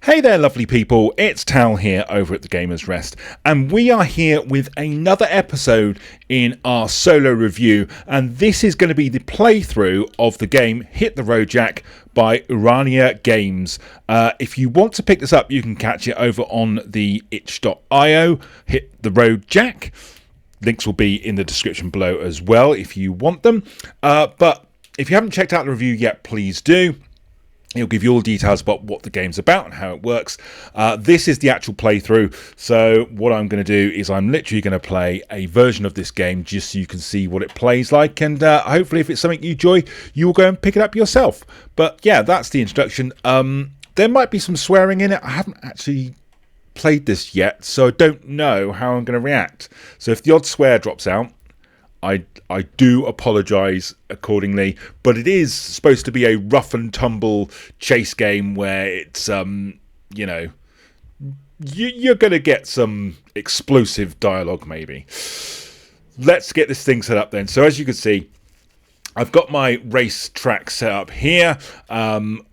Hey there, lovely people. It's Tal here over at the Gamers Rest, and we are here with another episode in our solo review, and this is going to be the playthrough of the game Hit the Road Jack by Urania Games. If you want to pick this up, you can catch it over on the itch.io, Hit the Road Jack. Links will be in the description below as well if you want them. But if you haven't checked out the review yet, please do. It'll give you all details about what the game's about and how it works. This is the actual playthrough. So what I'm going to do is I'm literally going to play a version of this game just so you can see what it plays like. And hopefully if it's something you enjoy, you will go and pick it up yourself. But yeah, that's the introduction. There might be some swearing in it. I haven't actually played this yet, so I don't know how I'm going to react. So if the odd swear drops out, I do apologise accordingly, but it is supposed to be a rough and tumble chase game where it's, you know, you're going to get some explosive dialogue maybe. Let's get this thing set up then. So as you can see, I've got my race track set up here.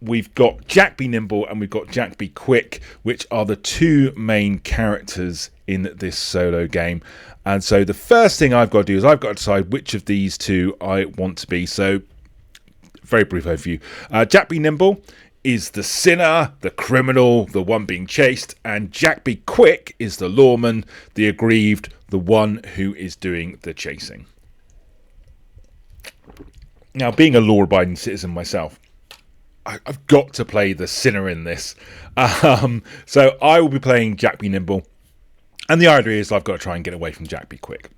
We've got Jack Be Nimble and we've got Jack Be Quick, which are the two main characters in this solo game. And so the first thing I've got to do is I've got to decide which of these two I want to be. So, very brief overview. Jack Be Nimble is the sinner, the criminal, the one being chased. And Jack Be Quick is the lawman, the aggrieved, the one who is doing the chasing. Now, being a law-abiding citizen myself, I've got to play the sinner in this. So I will be playing Jack Be Nimble. And the idea is I've got to try and get away from Jack Be Quick.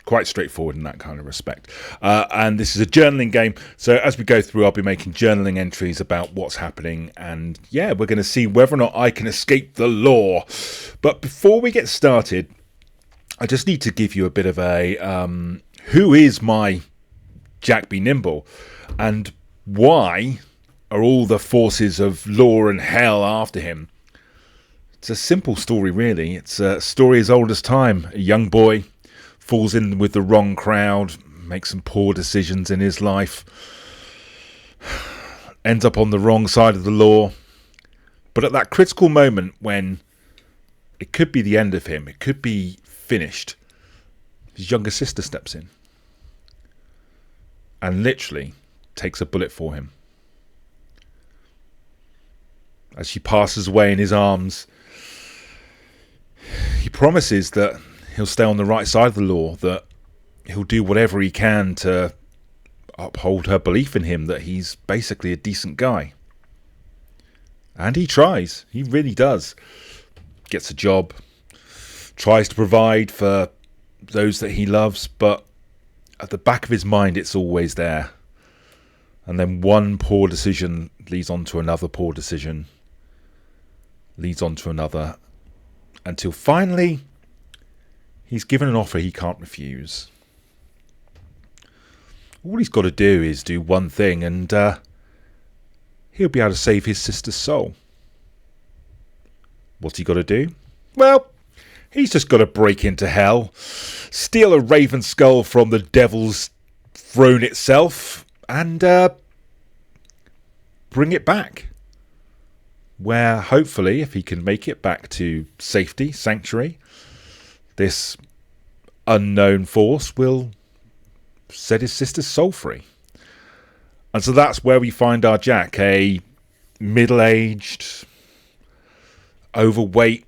Quite straightforward in that kind of respect. And this is a journaling game. So as we go through, I'll be making journaling entries about what's happening. And yeah, we're going to see whether or not I can escape the law. But before we get started, I just need to give you a bit of a who is my Jack Be Nimble? And why are all the forces of law and hell after him? It's a simple story, really. It's a story as old as time. A young boy falls in with the wrong crowd, makes some poor decisions in his life, ends up on the wrong side of the law. But at that critical moment when it could be the end of him, it could be finished, his younger sister steps in and literally takes a bullet for him. As she passes away in his arms, he promises that he'll stay on the right side of the law, that he'll do whatever he can to uphold her belief in him, that he's basically a decent guy. And he tries. He really does. Gets a job, tries to provide for those that he loves, but at the back of his mind it's always there. And then one poor decision leads on to another poor decision, leads on to another, until finally he's given an offer he can't refuse. All he's got to do is do one thing and he'll be able to save his sister's soul. What's he got to do? Well, he's just got to break into hell, steal a raven skull from the devil's throne itself, and bring it back. Where hopefully, if he can make it back to safety, sanctuary, this unknown force will set his sister's soul free. And so that's where we find our Jack, a middle-aged, overweight,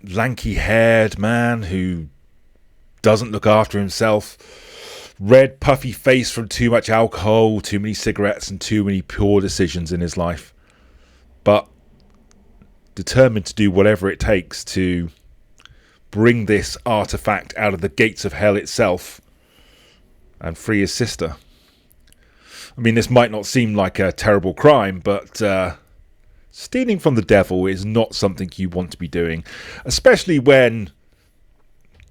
lanky-haired man who doesn't look after himself, red, puffy face from too much alcohol, too many cigarettes, and too many poor decisions in his life. But determined to do whatever it takes to bring this artifact out of the gates of hell itself and free his sister. I mean, this might not seem like a terrible crime, but stealing from the devil is not something you want to be doing, especially when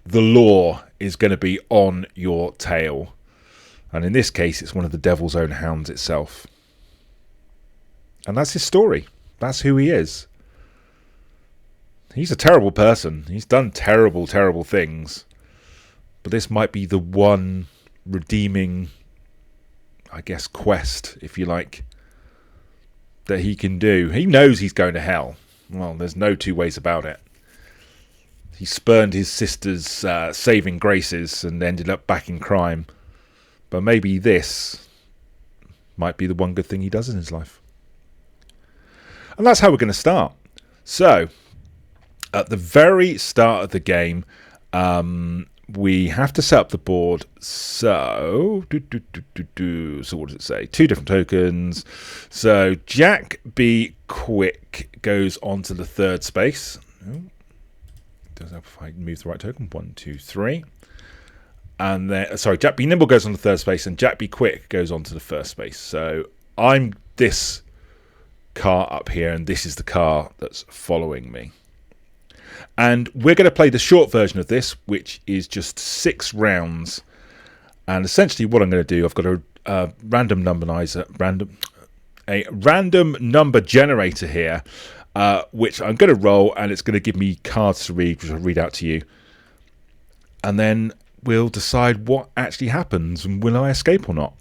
the law is going to be on your tail. And in this case, it's one of the devil's own hounds itself. And that's his story. That's who he is. He's a terrible person. He's done terrible, terrible things. But this might be the one redeeming, I guess, quest, if you like, that he can do. He knows he's going to hell. Well, there's no two ways about it. He spurned his sister's saving graces and ended up back in crime. But maybe this might be the one good thing he does in his life. And that's how we're going to start. So, at the very start of the game, we have to set up the board. So, so what does it say? 2 different tokens. So, Jack B. Quick goes onto the 3rd space. Does that if I move the right token? 1, 2, 3. And then, sorry, Jack B. Nimble goes on the 3rd space, and Jack B. Quick goes onto the 1st space. So I'm this car up here, and this is the car that's following me. And we're going to play the short version of this, which is just 6 rounds. And essentially, what I'm going to do, I've got a random number generator here. Which I'm going to roll, and it's going to give me cards to read, which I'll read out to you. And then we'll decide what actually happens, and will I escape or not.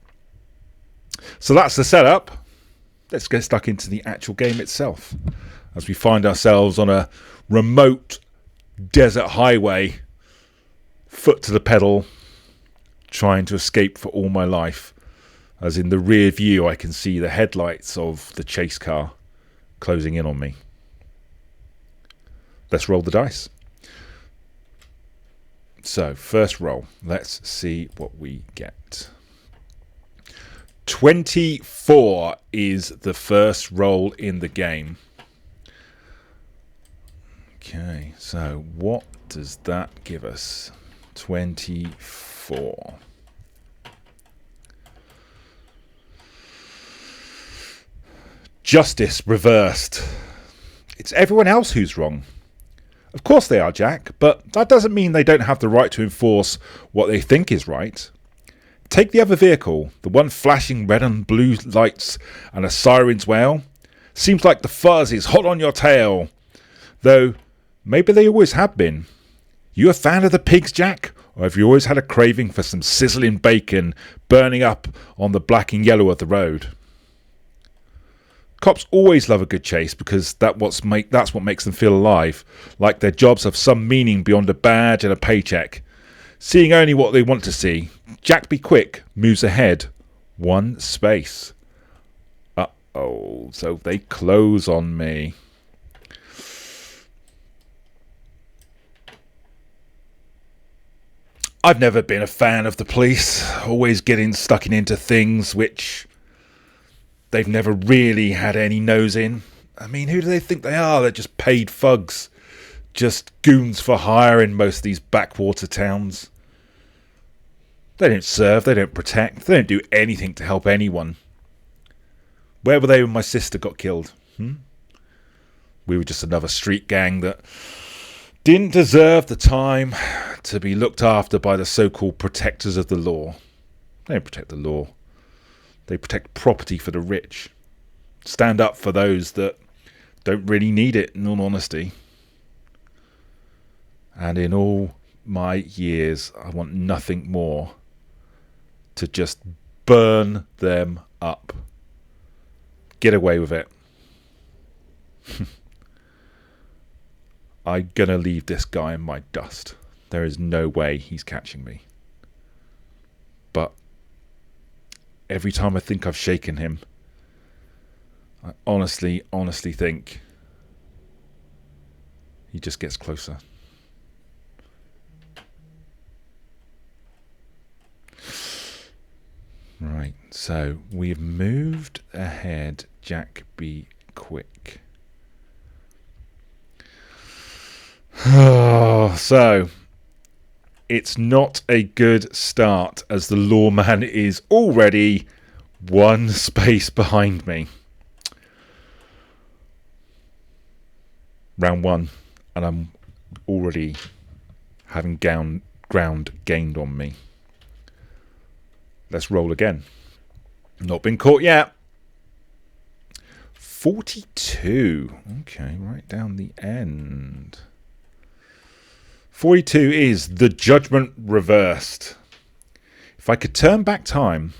So that's the setup. Let's get stuck into the actual game itself, as we find ourselves on a remote desert highway, foot to the pedal, trying to escape for all my life. As in the rear view, I can see the headlights of the chase car closing in on me. Let's roll the dice. So, first roll. Let's see what we get. 24 is the first roll in the game. Okay, so what does that give us? 24. Justice reversed. It's everyone else who's wrong. Of course they are, Jack, but that doesn't mean they don't have the right to enforce what they think is right. Take the other vehicle, the one flashing red and blue lights and a siren's wail. Seems like the fuzz is hot on your tail. Though, maybe they always have been. You a fan of the pigs, Jack? Or have you always had a craving for some sizzling bacon burning up on the black and yellow of the road? Cops always love a good chase because that's what makes them feel alive, like their jobs have some meaning beyond a badge and a paycheck. Seeing only what they want to see, Jack B. Quick moves ahead 1 space. Uh-oh, so they close on me. I've never been a fan of the police, always getting stuck into things which they've never really had any nose in. I mean, who do they think they are? They're just paid thugs. Just goons for hire in most of these backwater towns. They don't serve, they don't protect, they don't do anything to help anyone. Where were they when my sister got killed? We were just another street gang that didn't deserve the time to be looked after by the so-called protectors of the law. They don't protect the law. They protect property for the rich. Stand up for those that don't really need it, in all honesty. And in all my years, I want nothing more to just burn them up. Get away with it. I'm gonna leave this guy in my dust. There is no way he's catching me. But every time I think I've shaken him, I honestly think he just gets closer. Right, so we've moved ahead Jack B. Quick. So it's not a good start as the lawman is already 1 space behind me. Round 1, and I'm already having ground gained on me. Let's roll again. Not been caught yet. 42. Okay, right down the end. 42 is the judgment reversed. If I could turn back time.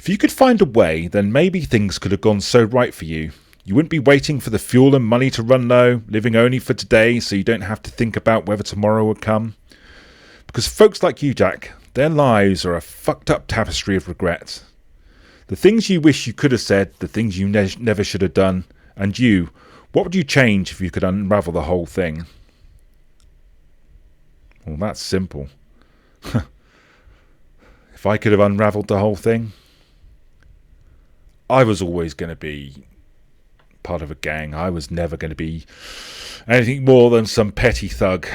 If you could find a way, then maybe things could have gone so right for you. You wouldn't be waiting for the fuel and money to run low, living only for today so you don't have to think about whether tomorrow will come. Because folks like you, Jack, their lives are a fucked up tapestry of regret. The things you wish you could have said, the things you never should have done, and you, what would you change if you could unravel the whole thing? Well, that's simple. If I could have unravelled the whole thing, I was always going to be part of a gang. I was never going to be anything more than some petty thug.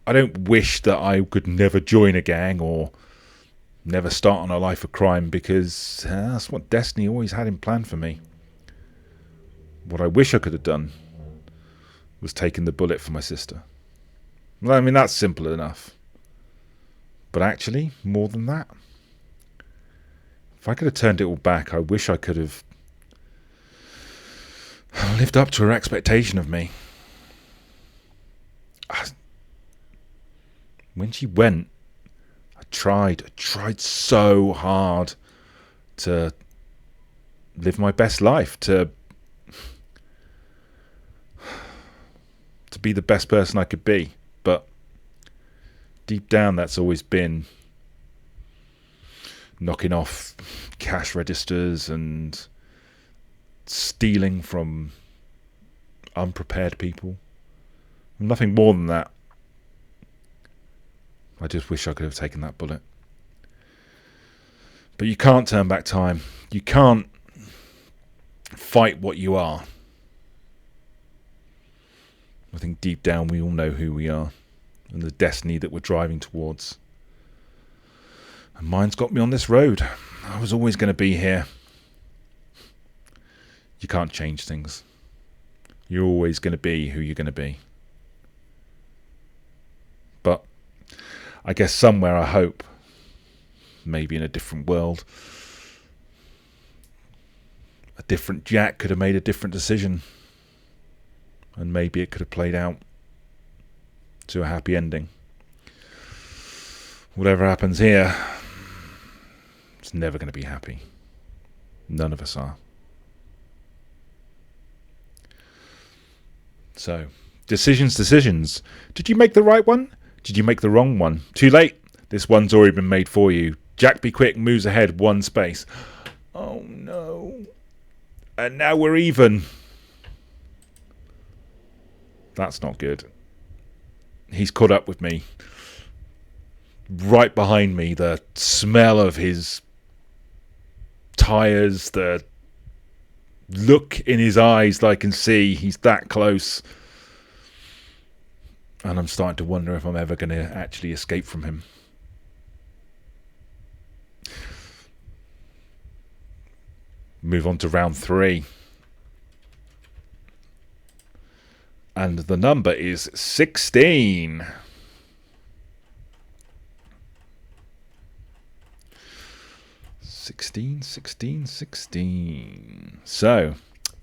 I don't wish that I could never join a gang or never start on a life of crime, because that's what destiny always had in plan for me. What I wish I could have done was taken the bullet for my sister. Well, I mean, that's simple enough. But actually, more than that, if I could have turned it all back, I wish I could have lived up to her expectation of me. When she went, I tried so hard to live my best life, to be the best person I could be. But deep down, that's always been knocking off cash registers and stealing from unprepared people. Nothing more than that. I just wish I could have taken that bullet. But you can't turn back time. You can't fight what you are. I think deep down we all know who we are and the destiny that we're driving towards. And mine's got me on this road. I was always going to be here. You can't change things. You're always going to be who you're going to be. But I guess somewhere, I hope, maybe in a different world, a different Jack could have made a different decision. And maybe it could have played out to a happy ending. Whatever happens here, it's never going to be happy. None of us are. So, decisions. Did you make the right one? Did you make the wrong one? Too late. This one's already been made for you. Jack Be Quick moves ahead one space. Oh no. And now we're even. That's not good. He's caught up with me. Right behind me, the smell of his tyres, the look in his eyes that I can see. He's that close. And I'm starting to wonder if I'm ever going to actually escape from him. Move on to round 3. And the number is 16. Sixteen. So,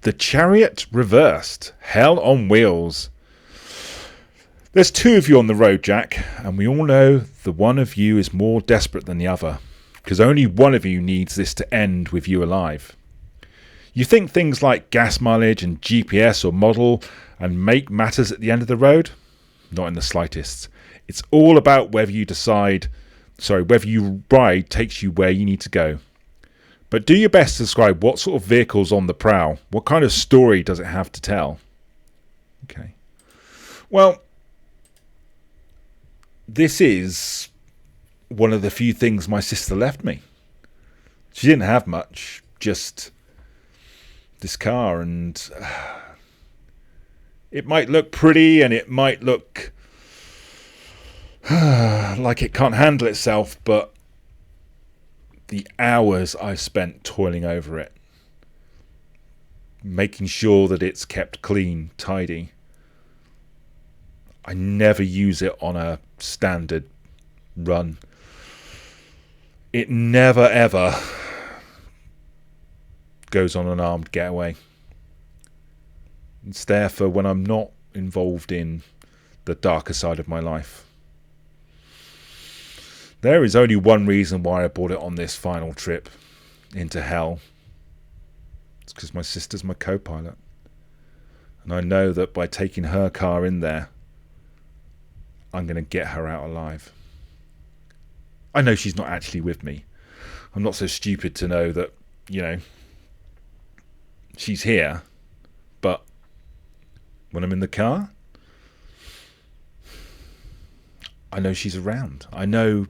the Chariot Reversed. Hell on Wheels. There's 2 of you on the road, Jack, and we all know the one of you is more desperate than the other, because only one of you needs this to end with you alive. You think things like gas mileage and GPS or model and make matters at the end of the road? Not in the slightest. It's all about whether your ride takes you where you need to go. But do your best to describe what sort of vehicle's on the prowl. What kind of story does it have to tell? Okay. Well, this is one of the few things my sister left me. She didn't have much, just this car, and it might look pretty and it might look like it can't handle itself, but the hours I've spent toiling over it, making sure that it's kept clean, tidy. I never use it on a standard run. It never ever goes on an armed getaway. It's there for when I'm not involved in the darker side of my life. There is only one reason why I bought it on this final trip into hell. It's because my sister's my co-pilot. And I know that by taking her car in there, I'm going to get her out alive. I know she's not actually with me. I'm not so stupid to know that, you know, she's here. But when I'm in the car, I know she's around. I know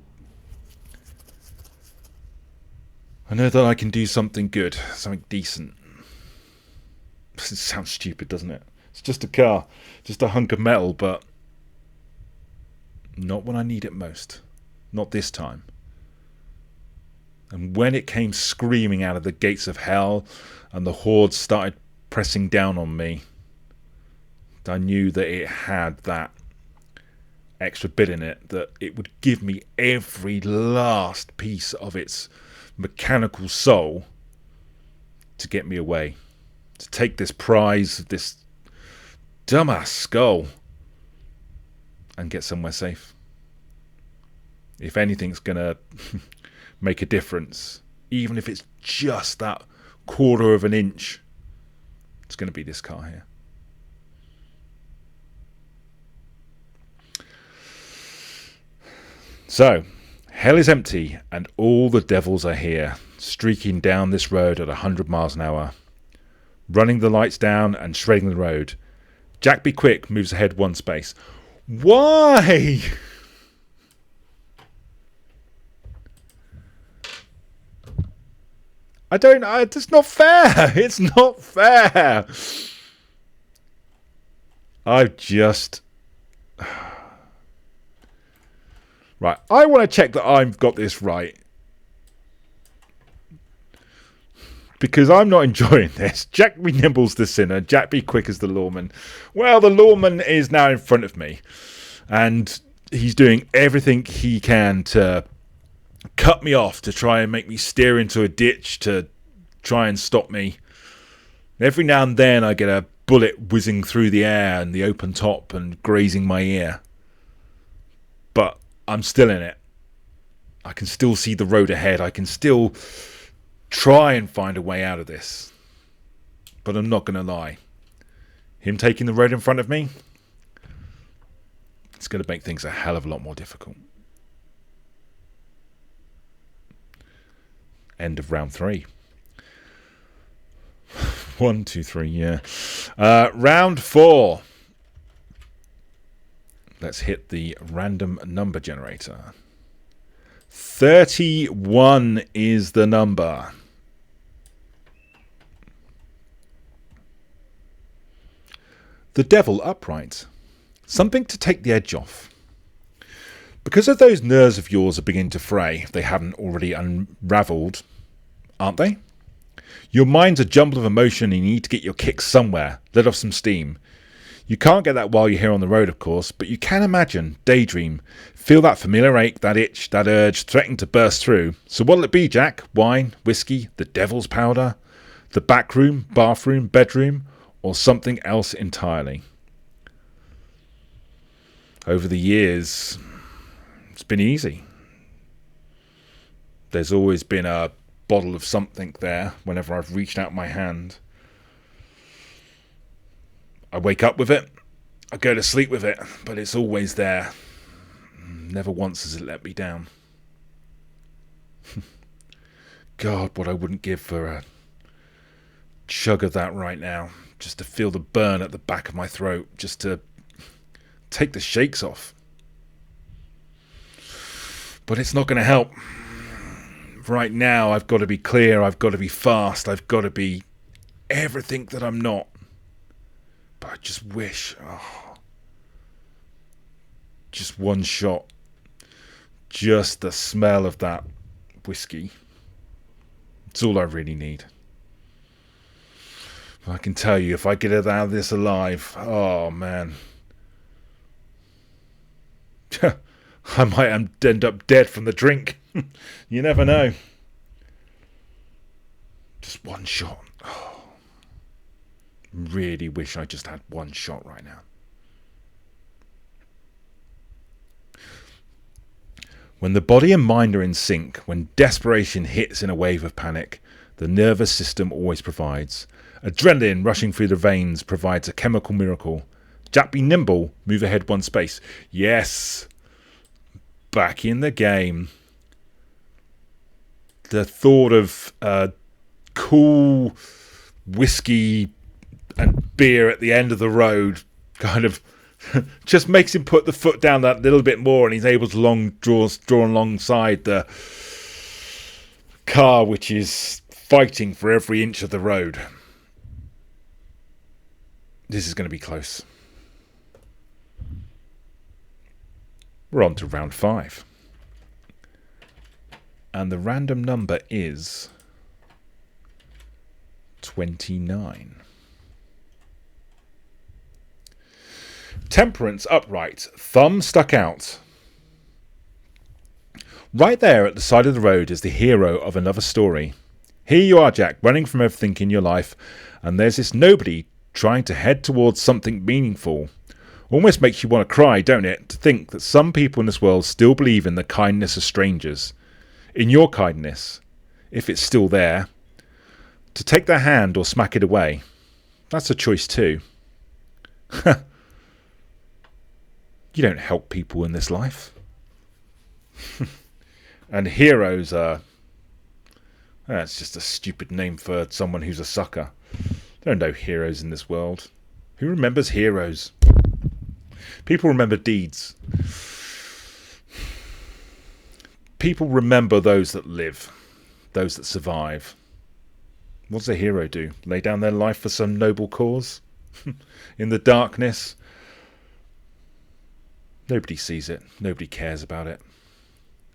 that I can do something good, something decent. It sounds stupid, doesn't it? It's just a car, just a hunk of metal, but not when I need it most. Not this time. And when it came screaming out of the gates of hell and the horde started pressing down on me, I knew that it had that extra bit in it, that it would give me every last piece of its mechanical soul to get me away. To take this prize, this dumbass skull, and get somewhere safe. If anything's going to make a difference, even if it's just that quarter of an inch, it's going to be this car here. So, hell is empty and all the devils are here, streaking down this road at 100 miles an hour. Running the lights down and shredding the road. Jack Be Quick moves ahead one space. Why? It's not fair. It's not fair. Right, I want to check that I've got this right. Because I'm not enjoying this. Jack Be Nimble's the sinner. Jack Be Quick is the lawman. Well, the lawman is now in front of me. And he's doing everything he can to cut me off, to try and make me steer into a ditch, to try and stop me. Every now and then I get a bullet whizzing through the air and the open top and grazing my ear. But I'm still in it. I can still see the road ahead. I can still try and find a way out of this. But I'm not going to lie. Him taking the road in front of me, it's going to make things a hell of a lot more difficult. End of round 3. 1, 2, 3, yeah. Round 4. Let's hit the random number generator. 31 is the number. The devil upright. Something to take the edge off. Because of those nerves of yours are beginning to fray, if they haven't already unravelled, aren't they? Your mind's a jumble of emotion and you need to get your kicks somewhere, let off some steam. You can't get that while you're here on the road, of course, but you can imagine, daydream, feel that familiar ache, that itch, that urge threatening to burst through. So what'll it be, Jack? Wine, whiskey, the devil's powder, the back room, bathroom, bedroom, or something else entirely? Over the years, it's been easy. There's always been a bottle of something there whenever I've reached out my hand. I wake up with it, I go to sleep with it, but it's always there. Never once has it let me down. God, what I wouldn't give for a chug of that right now, just to feel the burn at the back of my throat, just to take the shakes off. But it's not going to help. Right now, I've got to be clear, I've got to be fast, I've got to be everything that I'm not. But I just wish, just one shot, just the smell of that whiskey. It's all I really need. I can tell you, if I get out of this alive, oh man, I might end up dead from the drink. You never know. Just one shot. Oh, really wish I just had one shot right now. When the body and mind are in sync, when desperation hits in a wave of panic, the nervous system always provides. Adrenaline rushing through the veins provides a chemical miracle. Jack, be nimble, move ahead one space. Yes, back in the game. The thought of cool whiskey and beer at the end of the road kind of just makes him put the foot down that little bit more, and he's able to draw alongside the car which is fighting for every inch of the road. This is going to be close. We're on to round 5. And the random number is 29. Temperance upright, thumb stuck out. Right there at the side of the road is the hero of another story. Here you are, Jack, running from everything in your life, and there's this nobody trying to head towards something meaningful. Almost makes you want to cry, don't it, to think that some people in this world still believe in the kindness of strangers. In your kindness, if it's still there, to take their hand or smack it away. That's a choice too. You don't help people in this life. And heroes are... That's just a stupid name for someone who's a sucker. There are no heroes in this world. Who remembers heroes? People remember deeds. People remember those that live, those that survive. What does a hero do? Lay down their life for some noble cause? In the darkness? Nobody sees it. Nobody cares about it.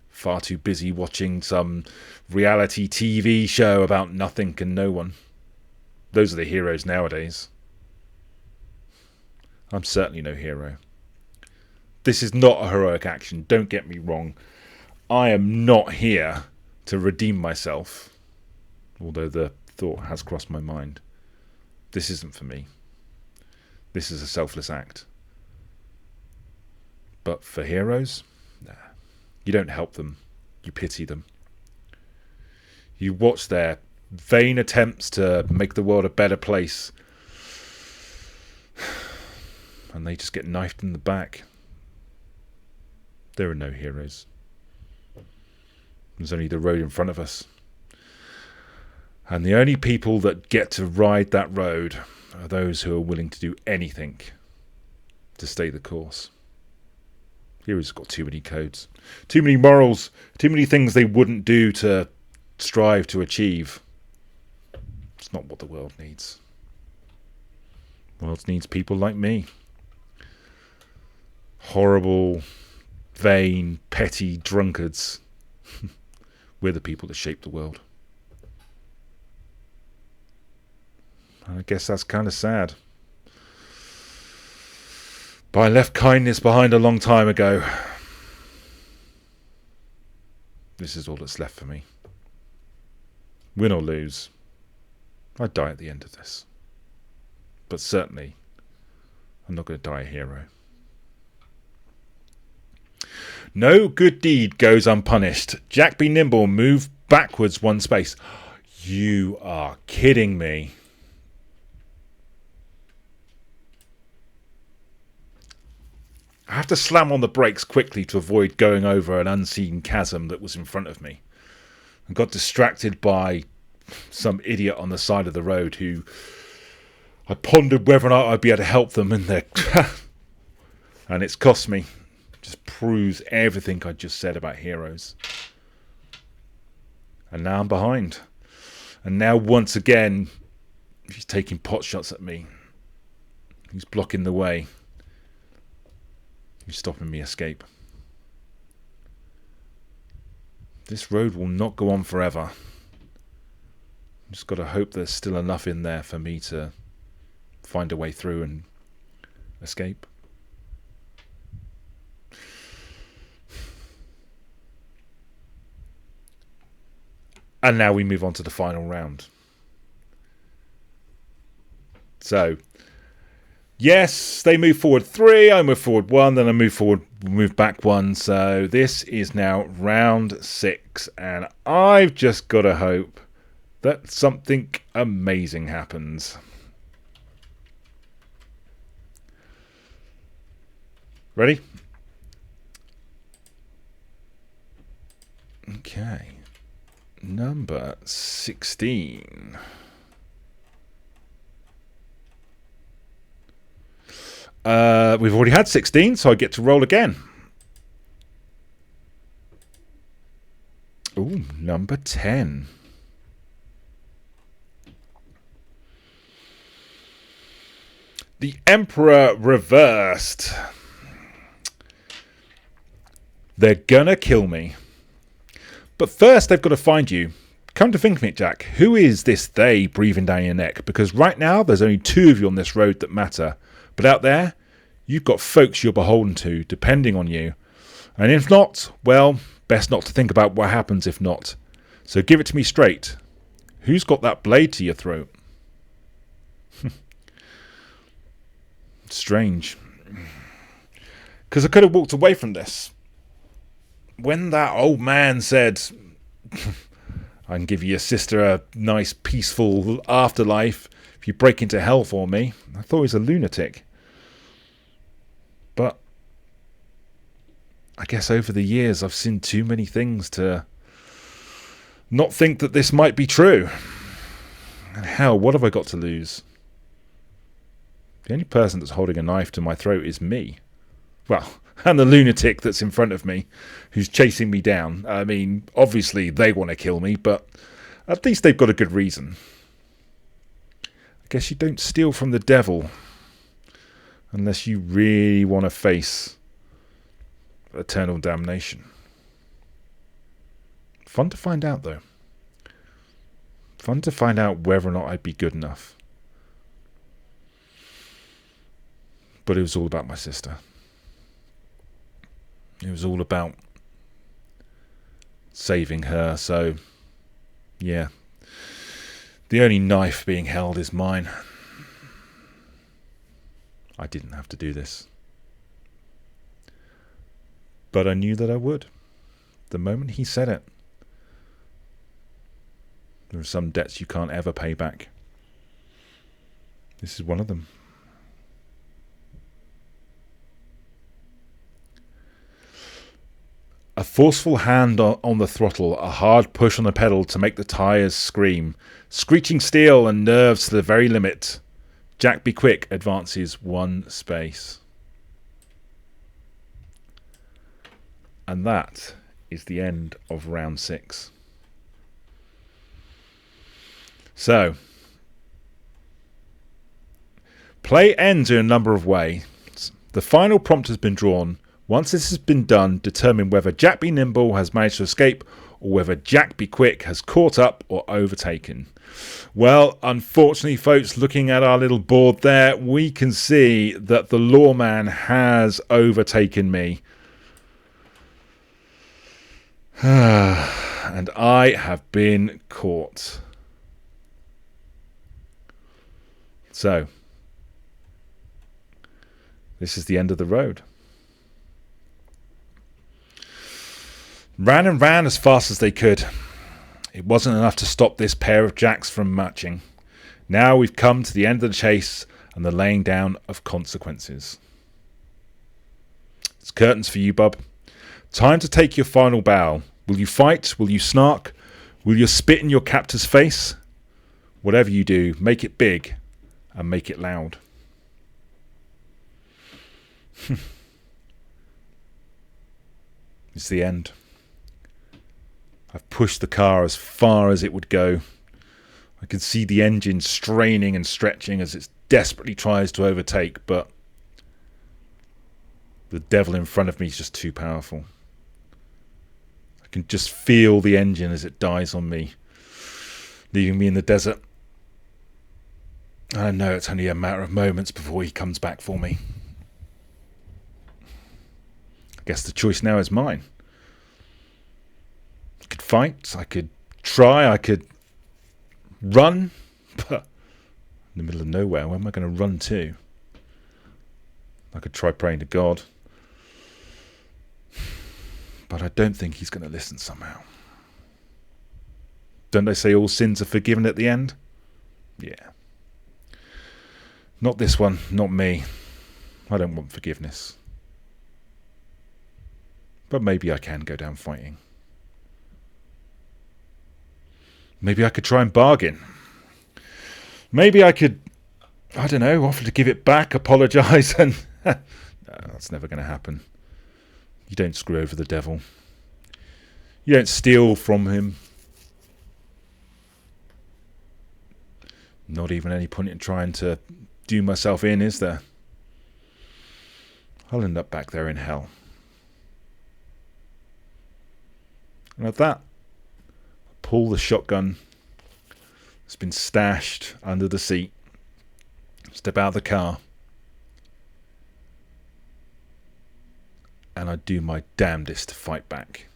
Far too busy watching some reality TV show about nothing and no one. Those are the heroes nowadays. I'm certainly no hero. This is not a heroic action, don't get me wrong. I am not here to redeem myself, although the thought has crossed my mind. This isn't for me. This is a selfless act. But for heroes, nah. You don't help them, you pity them. You watch their vain attempts to make the world a better place, and they just get knifed in the back. There are no heroes. There's only the road in front of us. And the only people that get to ride that road are those who are willing to do anything to stay the course. Heroes have got too many codes, too many morals, too many things they wouldn't do to strive to achieve. It's not what the world needs. The world needs people like me. Horrible, vain, petty drunkards. We're the people that shape the world. And I guess that's kind of sad. But I left kindness behind a long time ago. This is all that's left for me. Win or lose, I'd die at the end of this. But certainly, I'm not going to die a hero. No good deed goes unpunished. Jack, be nimble, move backwards one space. You are kidding me. I have to slam on the brakes quickly to avoid going over an unseen chasm that was in front of me. I got distracted by some idiot on the side of the road who I pondered whether or not I'd be able to help them in their... And it's cost me. Just proves everything I just said about heroes. And now I'm behind. And now once again, he's taking pot shots at me. He's blocking the way. He's stopping me escape. This road will not go on forever. Just got to hope there's still enough in there for me to find a way through and escape. And now we move on to the final round. So, Yes, they move forward 3, I move forward 1, then I move back 1. So this is now round 6, and I've just got to hope that something amazing happens. Ready? Okay. Number 16. We've already had 16, so I get to roll again. Ooh, number 10. The Emperor reversed. They're gonna kill me. But first they've got to find you. Come to think of it, Jack, who is this they breathing down your neck? Because right now there's only 2 of you on this road that matter. But out there, you've got folks you're beholden to, depending on you. And if not, well, best not to think about what happens if not. So give it to me straight. Who's got that blade to your throat? Strange. Because I could have walked away from this. When that old man said, I can give your sister a nice peaceful afterlife if you break into hell for me, I thought he was a lunatic. But I guess over the years I've seen too many things to not think that this might be true. And hell, what have I got to lose? The only person that's holding a knife to my throat is me. Well, and the lunatic that's in front of me, who's chasing me down. I mean, obviously they want to kill me, but at least they've got a good reason. I guess you don't steal from the devil unless you really want to face eternal damnation. Fun to find out, though. Fun to find out whether or not I'd be good enough. But it was all about my sister. It was all about saving her, so yeah. The only knife being held is mine. I didn't have to do this. But I knew that I would. The moment he said it. There are some debts you can't ever pay back. This is one of them. A forceful hand on the throttle, a hard push on the pedal to make the tyres scream. Screeching steel and nerves to the very limit. Jack Be Quick advances 1 space. And that is the end of round 6. So, play ends in a number of ways. The final prompt has been drawn. Once this has been done, determine whether Jack Be Nimble has managed to escape or whether Jack Be Quick has caught up or overtaken. Well, unfortunately, folks, looking at our little board there, we can see that the Lawman has overtaken me. And I have been caught. So, this is the end of the road. Ran and ran as fast as they could. It wasn't enough to stop this pair of jacks from matching. Now we've come to the end of the chase and the laying down of consequences. It's curtains for you, bub. Time to take your final bow. Will you fight? Will you snark? Will you spit in your captor's face? Whatever you do, make it big and make it loud. It's the end. I've pushed the car as far as it would go. I can see the engine straining and stretching as it desperately tries to overtake, but the devil in front of me is just too powerful. I can just feel the engine as it dies on me, leaving me in the desert. I know it's only a matter of moments before he comes back for me. I guess the choice now is mine. I could fight, I could try, I could run, but in the middle of nowhere, where am I going to run to? I could try praying to God. But I don't think he's going to listen somehow. Don't they say all sins are forgiven at the end? Yeah. Not this one, not me. I don't want forgiveness. But maybe I can go down fighting. Maybe I could try and bargain. Maybe I could, I don't know, offer to give it back, apologise, and... no, that's never going to happen. You don't screw over the devil. You don't steal from him. Not even any point in trying to do myself in, is there? I'll end up back there in hell. And at that, I pull the shotgun that's been stashed under the seat, step out of the car, and I do my damnedest to fight back.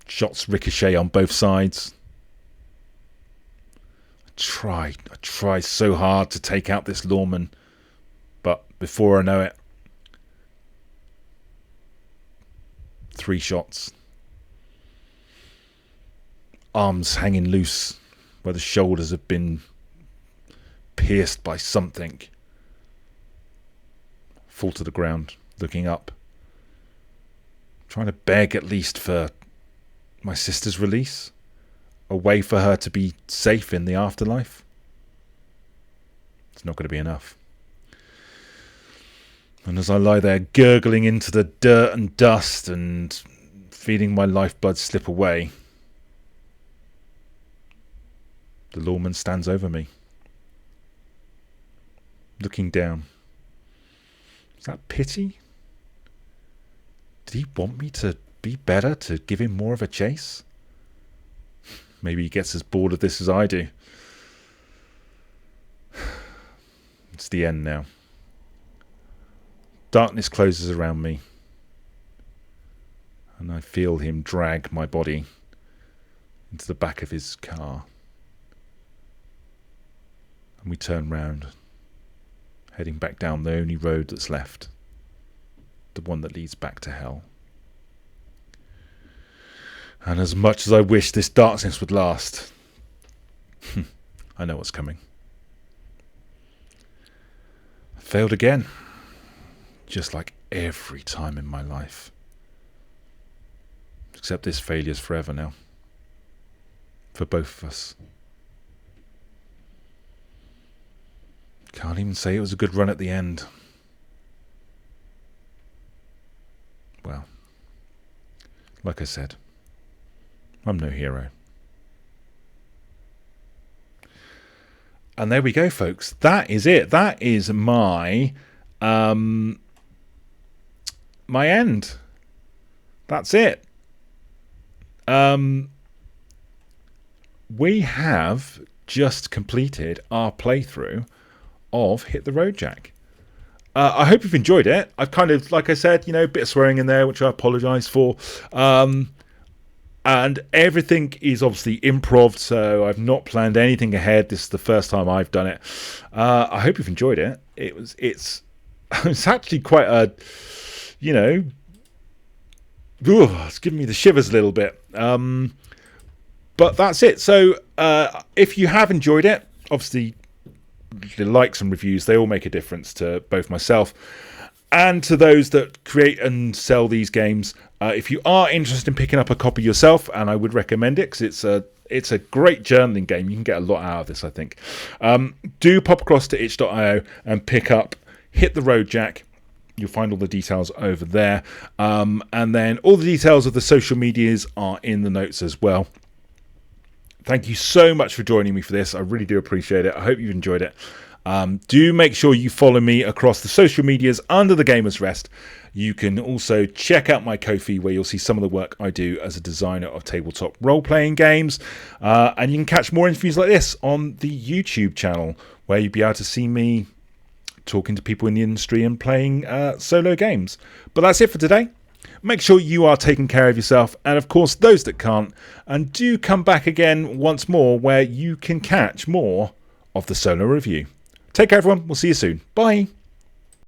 Shots ricochet on both sides. I try so hard to take out this Lawman, but before I know it, 3 shots. Arms hanging loose where the shoulders have been pierced by something. Fall to the ground, looking up, trying to beg at least for my sister's release, a way for her to be safe in the afterlife. It's not going to be enough. And as I lie there gurgling into the dirt and dust and feeling my lifeblood slip away, the lawman stands over me, looking down. Is that pity? Did he want me to be better, to give him more of a chase? Maybe he gets as bored of this as I do. It's the end now. Darkness closes around me, and I feel him drag my body into the back of his car. And we turn round, heading back down the only road that's left, the one that leads back to hell. And as much as I wish this darkness would last, I know what's coming. I failed again, just like every time in my life. Except this failure's forever now, for both of us. Can't even say it was a good run at the end. Well, like I said, I'm no hero. And there we go, folks. That is it. That is my my end. That's it. We have just completed our playthrough of Hit the Road Jack. I hope you've enjoyed it. I've kind of, like I said, you know, a bit of swearing in there, which I apologise for. And everything is obviously improv, so I've not planned anything ahead. This is the first time I've done it. I hope you've enjoyed it. It's actually quite a, you know, it's giving me the shivers a little bit. But that's it. So if you have enjoyed it, obviously the likes and reviews, they all make a difference to both myself and to those that create and sell these games. If you are interested in picking up a copy yourself, and I would recommend it because it's a great journaling game. You can get a lot out of this, I think. Do pop across to itch.io and pick up Hit the Road Jack. You'll find all the details over there. And then all the details of the social medias are in the notes as well. Thank you so much for joining me for this. I really do appreciate it. I hope you've enjoyed it. Do make sure you follow me across the social medias under the Gamer's Rest. You can also check out my Ko-fi, where you'll see some of the work I do as a designer of tabletop role-playing games. And you can catch more interviews like this on the YouTube channel, where you'll be able to see me talking to people in the industry and playing solo games. But that's it for today. Make sure you are taking care of yourself, and of course those that can't, and do come back again once more, where you can catch more of the solo review. Take care, everyone. We'll see you soon. Bye.